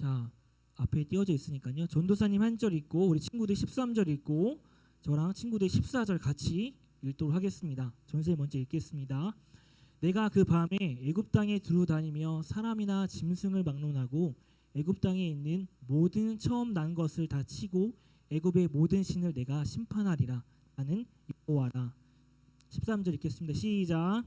자, 앞에 띄워져 있으니까요. 전도사님 한 절 읽고 우리 친구들 13절 읽고 저랑 친구들 14절 같이 읽도록 하겠습니다. 전세 먼저 읽겠습니다. 내가 그 밤에 애굽 땅에 두루 다니며 사람이나 짐승을 막론하고 애굽 땅에 있는 모든 처음 난 것을 다 치고 애굽의 모든 신을 내가 심판하리라. 나는 여호와라. 13절 읽겠습니다. 시작.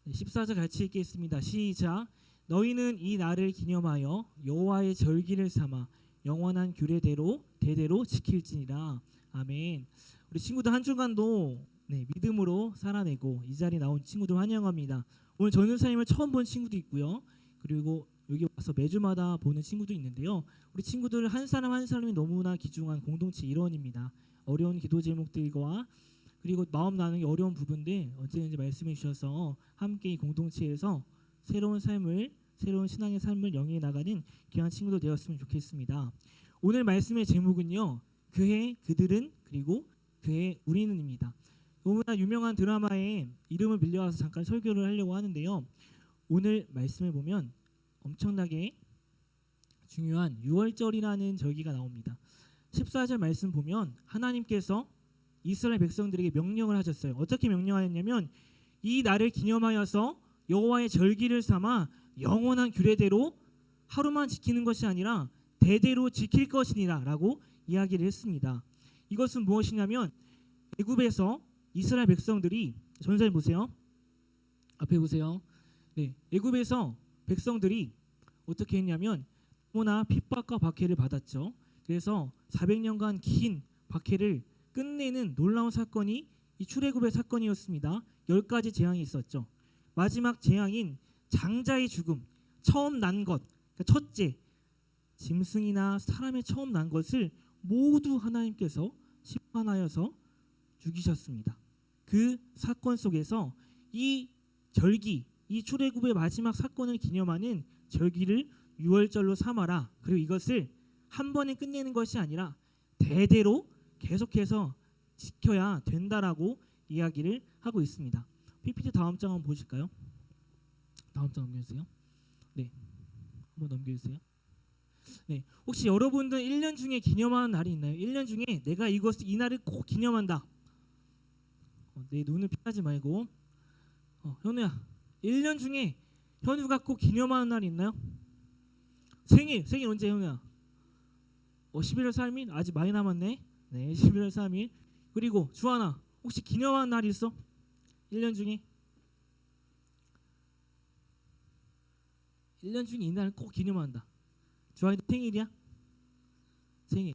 네, 14절 같이 읽겠습니다. 시작. 너희는 이 날을 기념하여 여호와의 절기를 삼아 영원한 규례대로 대대로 지킬지니라. 아멘. 우리 친구들 한 주간도 믿음으로 살아내고 이 자리에 나온 친구들 환영합니다. 오늘 전도사님을 처음 본 친구도 있고요. 그리고 여기 와서 매주마다 보는 친구도 있는데요. 우리 친구들 한 사람 한 사람이 너무나 귀중한 공동체 일원입니다. 어려운 기도 제목들과 그리고 마음 나누기 어려운 부분들 언제든지 말씀해 주셔서 함께 이 공동체에서 새로운 삶을, 새로운 신앙의 삶을 영위해 나가는 귀한 친구들 되었으면 좋겠습니다. 오늘 말씀의 제목은요, 그해 그들은 그리고 그해 우리는입니다. 너무나 유명한 드라마의 이름을 빌려와서 잠깐 설교를 하려고 하는데요. 오늘 말씀을 보면 엄청나게 중요한 유월절이라는 절기가 나옵니다. 14절 말씀 보면 하나님께서 이스라엘 백성들에게 명령을 하셨어요. 어떻게 명령하였냐면 이 날을 기념하여서 여호와의 절기를 삼아 영원한 규례대로 하루만 지키는 것이 아니라 대대로 지킬 것이니라 라고 이야기를 했습니다. 이것은 무엇이냐면 애굽에서 이스라엘 백성들이 전사님 보세요. 앞에 보세요. 네, 애굽에서 백성들이 어떻게 했냐면 너무나 핍박과 박해를 받았죠. 그래서 400년간 긴 박해를 끝내는 놀라운 사건이 이 출애굽의 사건이었습니다. 10가지 재앙이 있었죠. 마지막 재앙인 장자의 죽음, 처음 난 것, 그러니까 첫째 짐승이나 사람의 처음 난 것을 모두 하나님께서 심판하여서 죽이셨습니다. 그 사건 속에서 이 절기, 이 출애굽의 마지막 사건을 기념하는 절기를 유월절로 삼아라. 그리고 이것을 한 번에 끝내는 것이 아니라 대대로 계속해서 지켜야 된다라고 이야기를 하고 있습니다. PPT 다음 장 한번 보실까요? 다음 장 넘겨주세요. 네, 한번 넘겨주세요. 네, 혹시 여러분들 1년 중에 기념하는 날이 있나요? 1년 중에 내가 이 날을 꼭 기념한다. 내 눈을 피하지 말고. 현우야, 1년 중에 현우가 꼭 기념하는 날이 있나요? 생일 언제 현우야? 11월 3일? 아직 많이 남았네. 네, 11월 3일. 그리고 주하나, 혹시 기념하는 날이 있어? 1년 중에? 1년 중에 이 날을 꼭 기념한다. 주하이도 생일이야? 생일.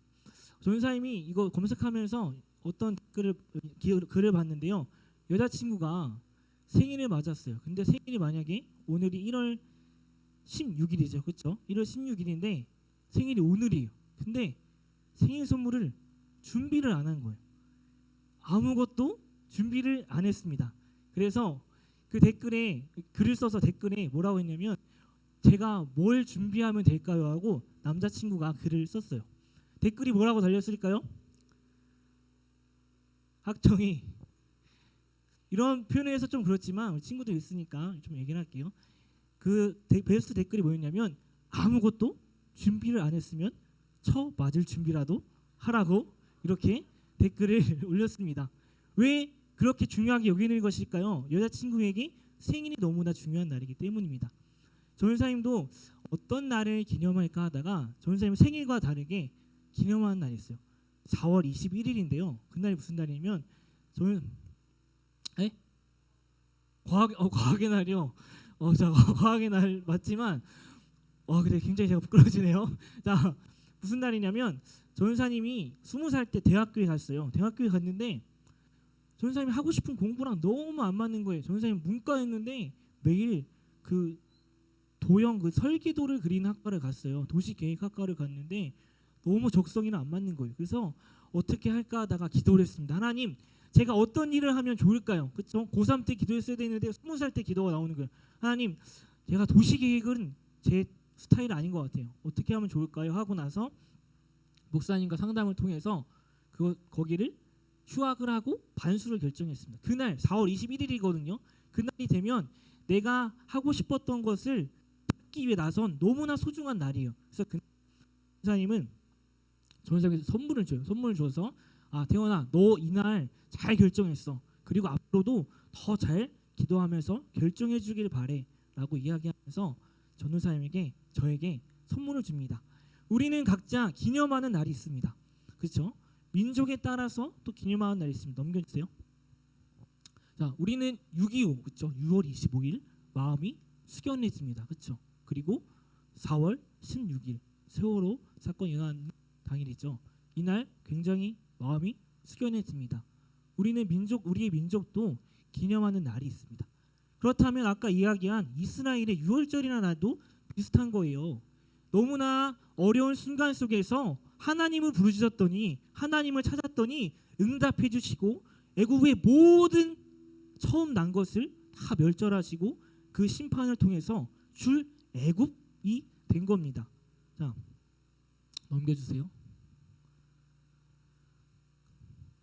전사님이 이거 검색하면서 어떤 글을 봤는데요. 여자친구가 생일을 맞았어요. 근데 생일이 만약에 오늘이 1월 16일이죠. 그렇죠? 1월 16일인데 생일이 오늘이에요. 근데 생일 선물을 준비를 안 한 거예요. 아무것도 준비를 안 했습니다. 그래서 그 댓글에 글을 써서 댓글에 뭐라고 했냐면 제가 뭘 준비하면 될까요? 하고 남자친구가 글을 썼어요. 댓글이 뭐라고 달렸을까요? 학정이 이런 표현을 해서 좀 그렇지만 친구들 있으니까 좀 얘기를 할게요. 그 베스트 댓글이 뭐였냐면 아무것도 준비를 안 했으면 쳐 맞을 준비라도 하라고 이렇게 댓글을 올렸습니다. 왜 그렇게 중요하게 여기는 것일까요? 여자친구에게 생일이 너무나 중요한 날이기 때문입니다. 전사님도 어떤 날을 기념할까 하다가 전사님 생일과 다르게 기념하는 날이 있어요. 4월 21일인데요. 그날이 무슨 날이냐면 저는 과학의 날이요. 자, 과학의 날 맞지만 근데 굉장히 제가 부끄러워지네요. 자, 무슨 날이냐면 전사님이 20살 때 대학교에 갔어요. 대학교에 갔는데 전사님이 하고 싶은 공부랑 너무 안 맞는 거예요. 전사님 문과였는데 매일 그 도형 그 설계도를 그리는 학과를 갔어요. 도시계획학과를 갔는데 너무 적성이랑 안 맞는 거예요. 그래서 어떻게 할까 하다가 기도를 했습니다. 하나님, 제가 어떤 일을 하면 좋을까요? 그렇죠? 고3 때 기도했어야 되는데 20살 때 기도가 나오는 거예요. 하나님, 제가 도시계획은 제 스타일 아닌 것 같아요. 어떻게 하면 좋을까요? 하고 나서 목사님과 상담을 통해서 거기를 휴학을 하고 반수를 결정했습니다. 그날 4월 21일이거든요. 그날이 되면 내가 하고 싶었던 것을 하기 위해 나선 너무나 소중한 날이에요. 그래서 그 목사님은 전사에서 선물을 줘요. 선물을 줘서 태원아, 너 이날 잘 결정했어. 그리고 앞으로도 더 잘 기도하면서 결정해 주길 바래 라고 이야기하면서 전도사님에게 저에게 선물을 줍니다. 우리는 각자 기념하는 날이 있습니다. 그렇죠? 민족에 따라서 또 기념하는 날이 있습니다. 넘겨주세요. 자, 우리는 6.25 그렇죠? 6월 25일 마음이 숙연해집니다. 그렇죠? 그리고 4월 16일 세월호 사건 일어난 당일이죠. 이날 굉장히 마음이 숙연해집니다. 우리의 민족도 기념하는 날이 있습니다. 그렇다면 아까 이야기한 이스라엘의 유월절이라는 날도 비슷한 거예요. 너무나 어려운 순간 속에서 하나님을 부르짖었더니 하나님을 찾았더니 응답해 주시고 애굽의 모든 처음 난 것을 다 멸절하시고 그 심판을 통해서 줄 애굽이 된 겁니다. 자, 넘겨주세요.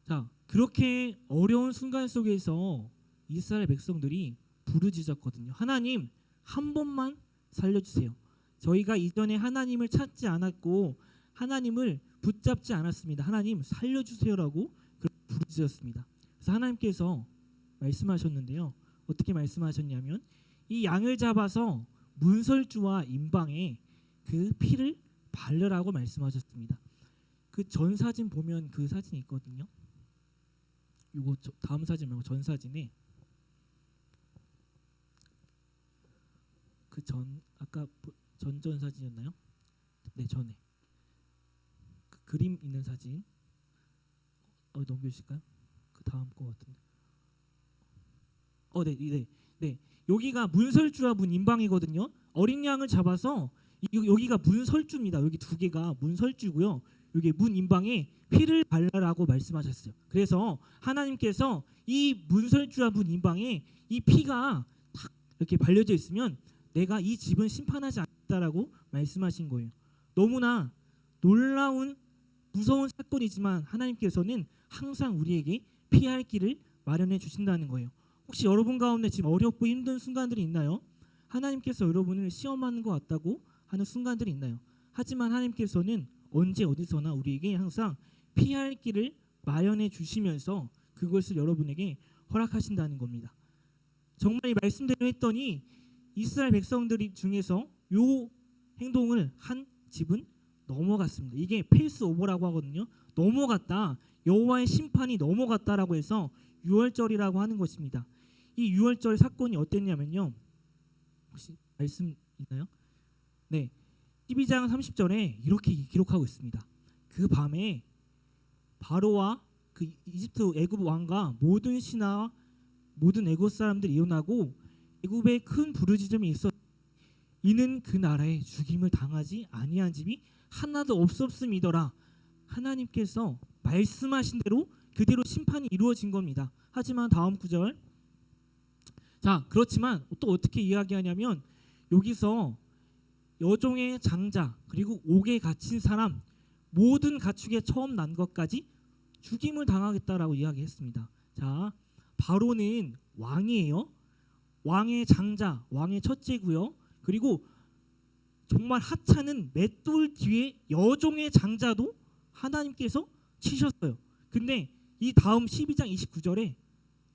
자, 그렇게 어려운 순간 속에서 이스라엘 백성들이 부르짖었거든요. 하나님, 한 번만 살려주세요. 저희가 이전에 하나님을 찾지 않았고 하나님을 붙잡지 않았습니다. 하나님 살려주세요라고 부르짖었습니다. 그래서 하나님께서 말씀하셨는데요. 어떻게 말씀하셨냐면 이 양을 잡아서 문설주와 임방에 그 피를 바르라고 말씀하셨습니다. 그 전 사진 보면 그 사진이 있거든요. 이거 다음 사진 말고 전 사진에 그 전 아까 전 사진이었나요? 네, 전에 그 그림 있는 사진 넘겨주실까요? 그 다음 거 같은데. 네. 여기가 문설주와 문임방이거든요. 어린 양을 잡아서 여기가 문설주입니다. 여기 두 개가 문설주고요. 여기 문임방에 피를 발라라고 말씀하셨어요. 그래서 하나님께서 이 문설주와 문임방에 이 피가 탁 이렇게 발려져 있으면 내가 이 집은 심판하지 않겠다라고 말씀하신 거예요. 너무나 놀라운 무서운 사건이지만 하나님께서는 항상 우리에게 피할 길을 마련해 주신다는 거예요. 혹시 여러분 가운데 지금 어렵고 힘든 순간들이 있나요? 하나님께서 여러분을 시험하는 것 같다고 하는 순간들이 있나요? 하지만 하나님께서는 언제 어디서나 우리에게 항상 피할 길을 마련해 주시면서 그것을 여러분에게 허락하신다는 겁니다. 정말 이 말씀대로 했더니 이스라엘 백성들 중에서 요 행동을 한 집은 넘어갔습니다. 이게 페이스 오버라고 하거든요. 넘어갔다. 여호와의 심판이 넘어갔다라고 해서 유월절이라고 하는 것입니다. 이 유월절 사건이 어땠냐면요. 혹시 말씀 있나요? 네. 12장 30절에 이렇게 기록하고 있습니다. 그 밤에 바로와 그 이집트 애굽 왕과 모든 신하와 모든 애굽 사람들이 일어나고 애굽에 큰 부르짖음이 있었. 이는 그 나라에 죽임을 당하지 아니한 집이 하나도 없었음이더라. 하나님께서 말씀하신 대로 그대로 심판이 이루어진 겁니다. 하지만 다음 구절. 자, 그렇지만 또 어떻게 이야기하냐면 여기서 여종의 장자 그리고 옥에 갇힌 사람 모든 가축에 처음 난 것까지 죽임을 당하겠다라고 이야기했습니다. 자, 바로는 왕이에요. 왕의 장자, 왕의 첫째고요. 그리고 정말 하찮은 맷돌 뒤에 여종의 장자도 하나님께서 치셨어요. 근데 이 다음 12장 29절에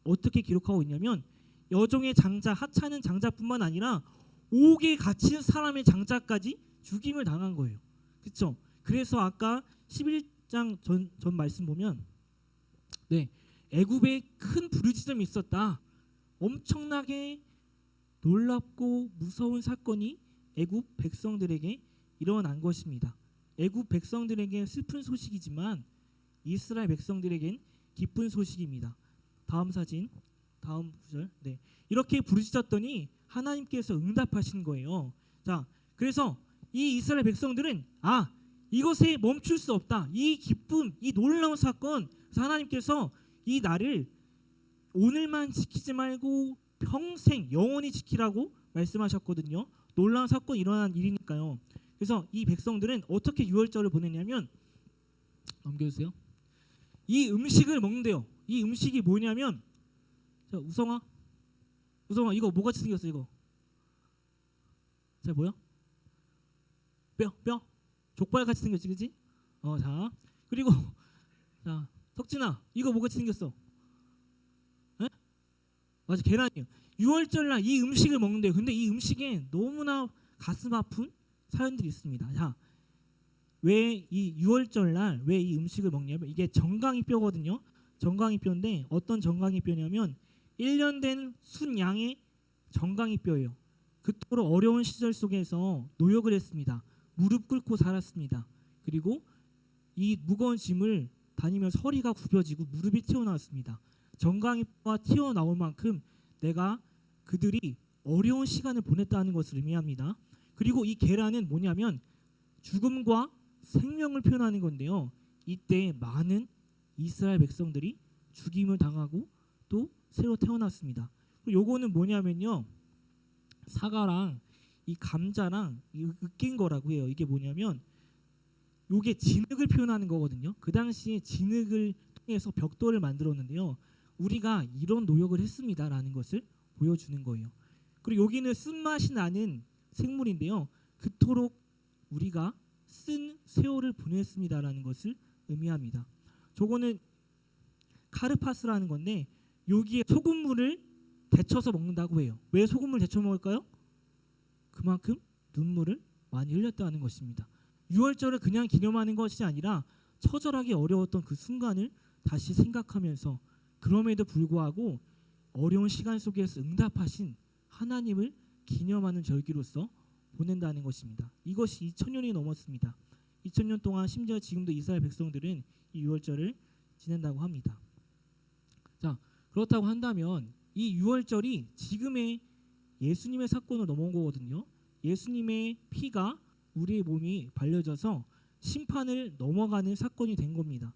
어떻게 기록하고 있냐면 여종의 장자, 하찮은 장자뿐만 아니라 옥에 갇힌 사람의 장자까지 죽임을 당한 거예요. 그렇죠? 그래서 아까 11장 전 말씀 보면 네, 애굽에 큰 부르짖음이 있었다. 엄청나게 놀랍고 무서운 사건이 애굽 백성들에게 일어난 것입니다. 애굽 백성들에게 슬픈 소식이지만 이스라엘 백성들에겐 기쁜 소식입니다. 다음 사진, 다음 구절. 네, 이렇게 부르짖었더니 하나님께서 응답하신 거예요. 자, 그래서 이 이스라엘 백성들은 이것에 멈출 수 없다. 이 기쁨, 이 놀라운 사건, 하나님께서 이 날을 오늘만 지키지 말고 평생 영원히 지키라고 말씀하셨거든요. 놀라운 사건이 일어난 일이니까요. 그래서 이 백성들은 어떻게 유월절을 보냈냐면 넘겨주세요. 이 음식을 먹는데요. 이 음식이 뭐냐면, 자, 우성아 이거 뭐같이 생겼어 이거? 자, 뭐야? 뼈 족발 같이 생겼지, 그지? 자, 그리고 자, 석진아 이거 뭐같이 생겼어? 에? 맞아, 계란이에요. 6월절날 이 음식을 먹는데요. 근데 이 음식에 너무나 가슴 아픈 사연들이 있습니다. 자, 왜 이 6월절날 왜 이 음식을 먹냐면 이게 정강이 뼈거든요. 정강이 뼈인데 어떤 정강이 뼈냐면 1년 된 순양의 정강이 뼈예요. 그토록 어려운 시절 속에서 노역을 했습니다. 무릎 꿇고 살았습니다. 그리고 이 무거운 짐을 다니면서 허리가 굽혀지고 무릎이 튀어나왔습니다. 정강이 뼈가 튀어나올 만큼 내가 그들이 어려운 시간을 보냈다는 것을 의미합니다. 그리고 이 계란은 뭐냐면 죽음과 생명을 표현하는 건데요. 이때 많은 이스라엘 백성들이 죽임을 당하고 또 새로 태어났습니다. 요거는 뭐냐면요, 사과랑 이 감자랑 으깬 거라고 해요. 이게 뭐냐면 요게 진흙을 표현하는 거거든요. 그 당시에 진흙을 통해서 벽돌을 만들었는데요. 우리가 이런 노력을 했습니다라는 것을 보여주는 거예요. 그리고 여기는 쓴맛이 나는 생물인데요. 그토록 우리가 쓴 세월을 보냈습니다라는 것을 의미합니다. 저거는 카르파스라는 건데 여기에 소금물을 데쳐서 먹는다고 해요. 왜 소금물 데쳐 먹을까요? 그만큼 눈물을 많이 흘렸다는 것입니다. 6월절을 그냥 기념하는 것이 아니라 처절하게 어려웠던 그 순간을 다시 생각하면서 그럼에도 불구하고 어려운 시간 속에서 응답하신 하나님을 기념하는 절기로서 보낸다는 것입니다. 이것이 2000년이 넘었습니다. 2000년 동안 심지어 지금도 이스라엘 백성들은 이 6월절을 지낸다고 합니다. 자, 그렇다고 한다면 이 6월절이 지금의 예수님의 사건으로 넘어온 거거든요. 예수님의 피가 우리의 몸이 발려져서 심판을 넘어가는 사건이 된 겁니다.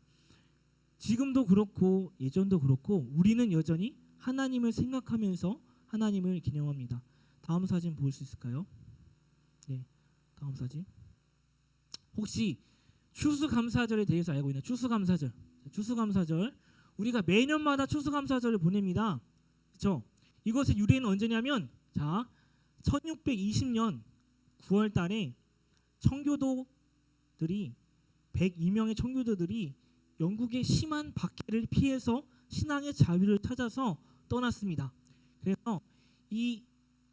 지금도 그렇고 예전도 그렇고 우리는 여전히 하나님을 생각하면서 하나님을 기념합니다. 다음 사진 볼 수 있을까요? 네, 다음 사진. 혹시 추수감사절에 대해서 알고 있나요? 추수감사절. 추수감사절. 우리가 매년마다 추수감사절을 보냅니다. 그렇죠? 이것의 유래는 언제냐면, 자, 1620년 9월 달에 청교도들이 102명의 청교도들이 영국의 심한 박해를 피해서 신앙의 자유를 찾아서 떠났습니다. 그래서 이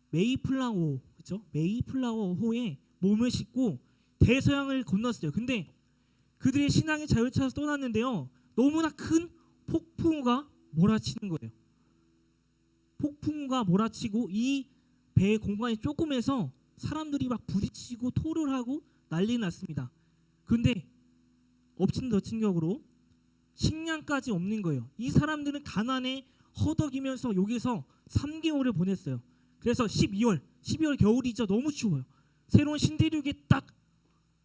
메이플라워, 그렇죠? 메이플라워호에 몸을 싣고 대서양을 건넜어요. 근데 그들의 신앙의 자유를 찾아서 떠났는데요. 너무나 큰 폭풍우가 몰아치는 거예요. 폭풍우가 몰아치고 이 배의 공간이 조금해서 사람들이 막 부딪히고 토를 하고 난리 났습니다. 근데 엎친 덮친 격으로 식량까지 없는 거예요. 이 사람들은 가난에 허덕이면서 여기서 3개월을 보냈어요. 그래서 12월 겨울이죠. 너무 추워요. 새로운 신대륙에 딱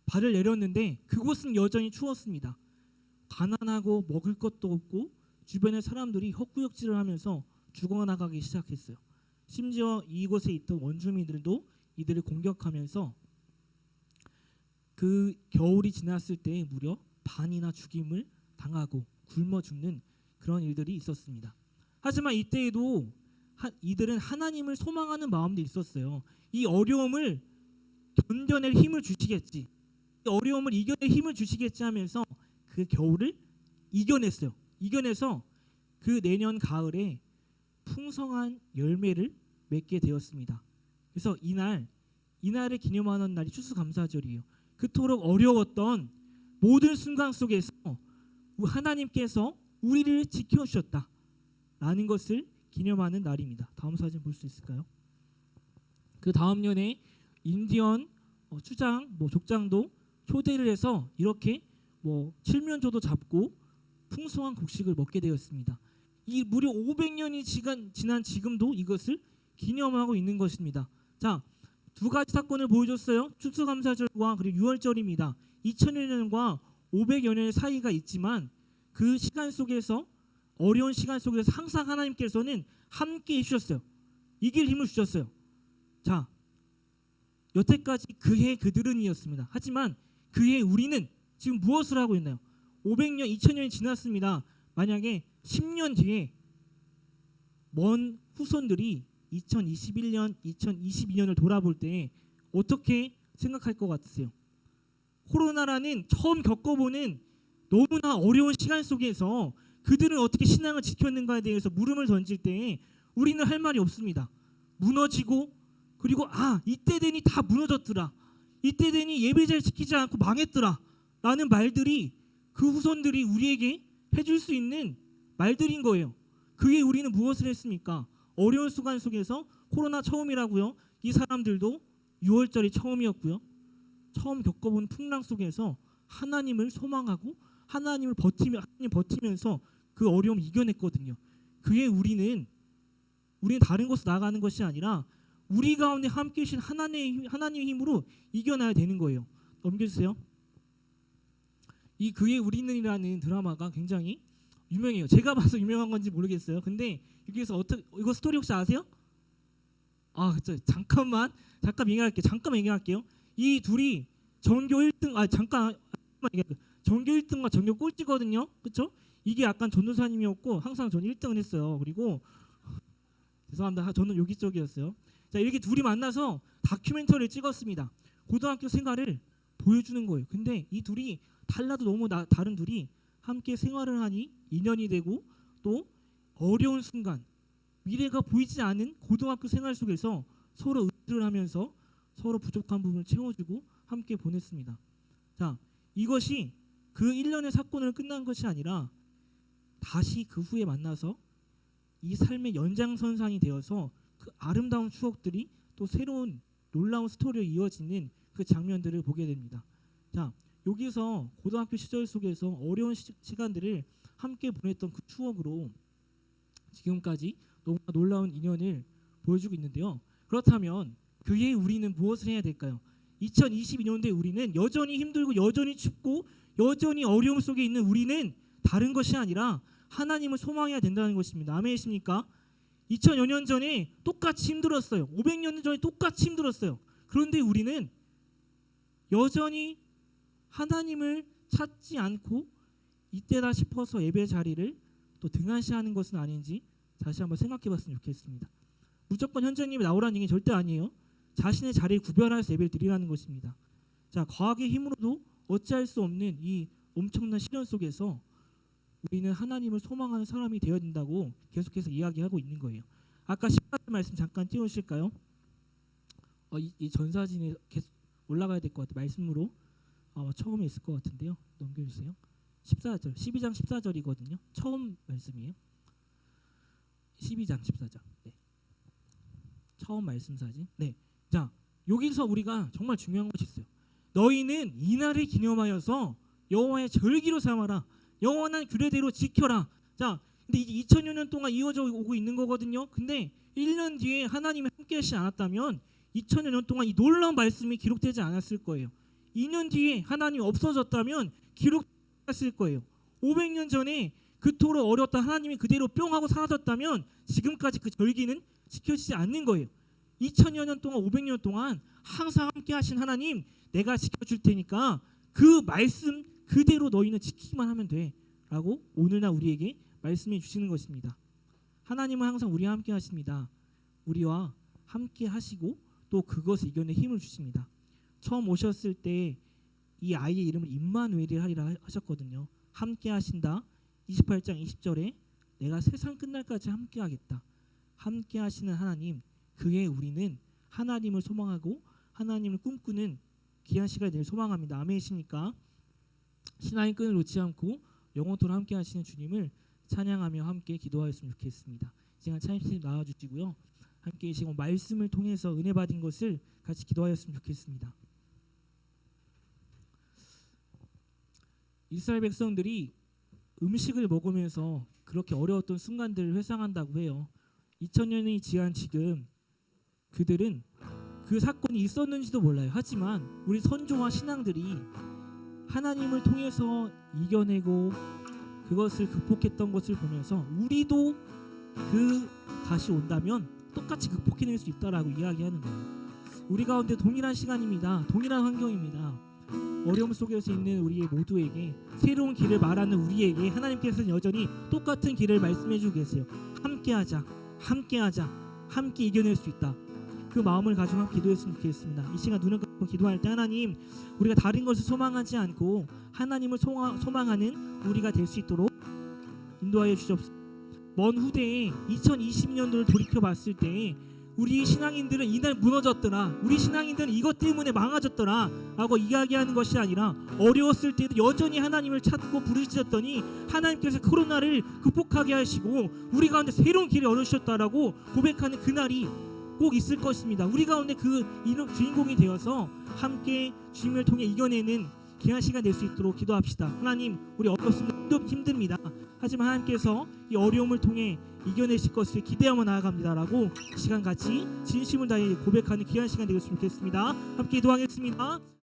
발을 내렸는데 그곳은 여전히 추웠습니다. 가난하고 먹을 것도 없고 주변의 사람들이 헛구역질을 하면서 죽어나가기 시작했어요. 심지어 이곳에 있던 원주민들도 이들을 공격하면서 그 겨울이 지났을 때 무려 반이나 죽임을 당하고 굶어 죽는 그런 일들이 있었습니다. 하지만 이때에도 이들은 하나님을 소망하는 마음도 있었어요. 이 어려움을 견뎌낼 힘을 주시겠지, 이 어려움을 이겨낼 힘을 주시겠지 하면서 그 겨울을 이겨냈어요. 이겨내서 그 내년 가을에 풍성한 열매를 맺게 되었습니다. 그래서 이날을 기념하는 날이 추수감사절이에요. 그토록 어려웠던 모든 순간 속에서 하나님께서 우리를 지켜주셨다라는 것을 기념하는 날입니다. 다음 사진 볼 수 있을까요? 그 다음 년에 인디언 추장, 족장도 초대를 해서 이렇게 칠면조도 잡고 풍성한 곡식을 먹게 되었습니다. 이 무려 500년이 지난 지금도 이것을 기념하고 있는 것입니다. 자, 두 가지 사건을 보여줬어요. 추수감사절과 그리고 6월절입니다. 2000년과 500여 년의 사이가 있지만 그 시간 속에서 어려운 시간 속에서 항상 하나님께서는 함께 해주셨어요. 이길 힘을 주셨어요. 자, 여태까지 그해 그들은이었습니다. 하지만 그해 우리는 지금 무엇을 하고 있나요? 500년, 2000년이 지났습니다. 만약에 10년 뒤에 먼 후손들이 2021년, 2022년을 돌아볼 때 어떻게 생각할 것 같으세요? 코로나라는 처음 겪어보는 너무나 어려운 시간 속에서 그들은 어떻게 신앙을 지켰는가에 대해서 물음을 던질 때 우리는 할 말이 없습니다. 무너지고, 그리고 이때 되니 다 무너졌더라, 이때 되니 예배자를 지키지 않고 망했더라 라는 말들이 그 후손들이 우리에게 해줄 수 있는 말들인 거예요. 그게 우리는 무엇을 했습니까? 어려운 순간 속에서 코로나 처음이라고요. 이 사람들도 6월절이 처음이었고요. 처음 겪어본 풍랑 속에서 하나님을 소망하고 하나님 버티면서 그 어려움을 이겨냈거든요. 그게 우리는 다른 곳으로 나가는 것이 아니라 우리 가운데 함께 계신 하나님의 힘으로 이겨나야 되는 거예요. 넘겨주세요. 이 그의 우리는이라는 드라마가 굉장히 유명해요. 제가 봐서 유명한 건지 모르겠어요. 근데 여기서 이거 스토리 혹시 아세요? 잠깐 얘기할게요. 이 둘이 전교 1등 전교 1등과 전교 꼴찌거든요. 그렇죠? 이게 약간 전도사님이었고 항상 저는 1등을 했어요. 그리고 죄송합니다. 저는 여기 쪽이었어요. 자, 이렇게 둘이 만나서 다큐멘터리를 찍었습니다. 고등학교 생활을 보여주는 거예요. 근데 이 둘이 달라도 너무 다른 둘이 함께 생활을 하니 인연이 되고 또 어려운 순간 미래가 보이지 않은 고등학교 생활 속에서 서로 의지를 하면서 서로 부족한 부분을 채워주고 함께 보냈습니다. 자, 이것이 그 1년의 사건을 끝난 것이 아니라 다시 그 후에 만나서 이 삶의 연장선상이 되어서 그 아름다운 추억들이 또 새로운 놀라운 스토리로 이어지는 그 장면들을 보게 됩니다. 자, 여기서 고등학교 시절 속에서 어려운 시간들을 함께 보냈던 그 추억으로 지금까지 너무나 놀라운 인연을 보여주고 있는데요. 그렇다면 그에 우리는 무엇을 해야 될까요? 2022년도에 우리는 여전히 힘들고 여전히 춥고 여전히 어려움 속에 있는 우리는 다른 것이 아니라 하나님을 소망해야 된다는 것입니다. 아멘이십니까? 2000여 년 전에 똑같이 힘들었어요. 500년 전에 똑같이 힘들었어요. 그런데 우리는 여전히 하나님을 찾지 않고 이때다 싶어서 예배 자리를 또 등한시하는 것은 아닌지 다시 한번 생각해봤으면 좋겠습니다. 무조건 현장님이 나오라는 얘기는 절대 아니에요. 자신의 자리를 구별해서 예배를 드리라는 것입니다. 자, 과학의 힘으로도 어찌할 수 없는 이 엄청난 시련 속에서 우리는 하나님을 소망하는 사람이 되어야 된다고 계속해서 이야기하고 있는 거예요. 아까 14절 말씀 잠깐 띄우실까요? 이 전사진에 계속 올라가야 될 것 같아요. 말씀으로 처음에 있을 것 같은데요. 넘겨주세요. 14절, 12장 14절이거든요. 처음 말씀이에요. 12장 14절. 네. 처음 말씀 사진. 네. 자, 여기서 우리가 정말 중요한 것이 있어요. 너희는 이 날을 기념하여서 여호와의 절기로 삼아라. 영원한 규례대로 지켜라. 자, 근데 이게 2000여 년 동안 이어져 오고 있는 거거든요. 근데 1년 뒤에 하나님이 함께 하시지 않았다면 2000여 년 동안 이 놀라운 말씀이 기록되지 않았을 거예요. 2년 뒤에 하나님이 없어졌다면 기록됐을 거예요. 500년 전에 그토록 어려웠던 하나님이 그대로 뿅 하고 사라졌다면 지금까지 그 절기는 지켜지지 않는 거예요. 2000여 년 동안 500년 동안 항상 함께 하신 하나님, 내가 지켜줄 테니까 그 말씀 그대로 너희는 지키기만 하면 돼 라고 오늘날 우리에게 말씀해 주시는 것입니다. 하나님은 항상 우리와 함께 하십니다. 우리와 함께 하시고 또 그것을 이겨내 힘을 주십니다. 처음 오셨을 때 이 아이의 이름을 임마누엘이라 하리라 하셨거든요. 함께 하신다. 28장 20절에 내가 세상 끝날까지 함께 하겠다. 함께 하시는 하나님, 그에 우리는 하나님을 소망하고 하나님을 꿈꾸는 귀한 시간이 되길 소망합니다. 아멘이십니까? 신앙의 끈을 놓지 않고 영원토록 함께 하시는 주님을 찬양하며 함께 기도하였으면 좋겠습니다. 이 시간 찬양팀 나와주시고요. 함께 이 시간 말씀을 통해서 은혜 받은 것을 같이 기도하였으면 좋겠습니다. 이스라엘 백성들이 음식을 먹으면서 그렇게 어려웠던 순간들을 회상한다고 해요. 2000년이 지난 지금 그들은 그 사건이 있었는지도 몰라요. 하지만 우리 선조와 신앙들이 하나님을 통해서 이겨내고 그것을 극복했던 것을 보면서 우리도 그 다시 온다면 똑같이 극복해낼 수 있다라고 이야기하는 거예요. 우리 가운데 동일한 시간입니다. 동일한 환경입니다. 어려움 속에서 있는 우리 모두에게 새로운 길을 말하는 우리에게 하나님께서는 여전히 똑같은 길을 말씀해 주고 계세요. 함께하자, 함께하자, 함께 이겨낼 수 있다. 그 마음을 가지고 함께 기도했으면 좋겠습니다. 이 시간 눈을 감고 기도할 때 하나님, 우리가 다른 것을 소망하지 않고 하나님을 소망하는 우리가 될 수 있도록 인도하여 주시옵소서. 먼 후대에 2020년도를 돌이켜 봤을 때 우리 신앙인들은 이날 무너졌더라, 우리 신앙인들은 이것 때문에 망가졌더라 라고 이야기하는 것이 아니라 어려웠을 때도 여전히 하나님을 찾고 부르짖었더니 하나님께서 코로나를 극복하게 하시고 우리 가운데 새로운 길을 열어주셨다라고 고백하는 그날이 꼭 있을 것입니다. 우리 가운데 그 주인공이 되어서 함께 주님을 통해 이겨내는 귀한 시간 될 수 있도록 기도합시다. 하나님, 우리 어렵습니다. 힘듭니다. 하지만 하나님께서 이 어려움을 통해 이겨내실 것을 기대하며 나아갑니다라고 시간 같이 진심을 다해 고백하는 귀한 시간 되었으면 좋겠습니다. 함께 기도하겠습니다.